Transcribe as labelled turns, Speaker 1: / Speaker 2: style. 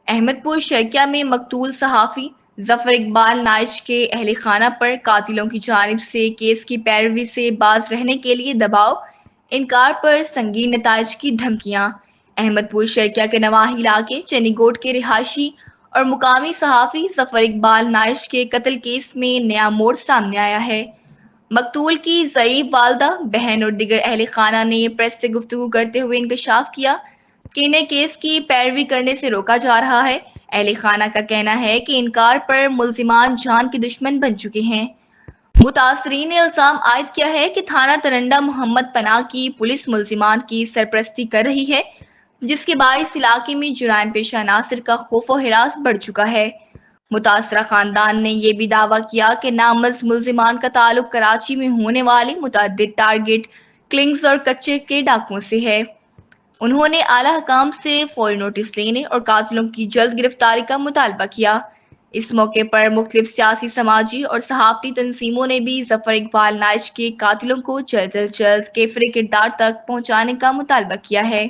Speaker 1: احمد پور شرکیہ میں مقتول صحافی ظفر اقبال نائش کے اہل خانہ پر قاتلوں کی جانب سے کیس کی پیروی سے باز رہنے کے لیے دباؤ، انکار پر سنگین نتائج کی دھمکیاں۔ احمد پور شرکیہ کے نواحی علاقے چنی گوٹ کے رہائشی اور مقامی صحافی ظفر اقبال نائش کے قتل کیس میں نیا موڑ سامنے آیا ہے۔ مقتول کی ضعیف والدہ، بہن اور دیگر اہل خانہ نے پریس سے گفتگو کرتے ہوئے انکشاف کیا کہ انہیں کیس کی پیروی کرنے سے روکا جا رہا ہے۔ اہل خانہ کا کہنا ہے کہ انکار پر ملزمان جان کے دشمن بن چکے ہیں۔ متاثرین نے الزام عائد کیا ہے کہ تھانہ ترنڈا محمد پناہ کی پولیس ملزمان کی سرپرستی کر رہی ہے، جس کے باعث علاقے میں جرائم پیشہ عناصر کا خوف و ہراس بڑھ چکا ہے۔ متاثرہ خاندان نے یہ بھی دعویٰ کیا کہ نامزد ملزمان کا تعلق کراچی میں ہونے والے متعدد ٹارگٹ کلنگز اور کچے کے ڈاکوؤں سے ہے۔ انہوں نے اعلیٰ حکام سے فوری نوٹس لینے اور قاتلوں کی جلد گرفتاری کا مطالبہ کیا۔ اس موقع پر مختلف سیاسی، سماجی اور صحافتی تنظیموں نے بھی ظفر اقبال نائش کے قاتلوں کو جلد از جلد کیفر کردار تک پہنچانے کا مطالبہ کیا ہے۔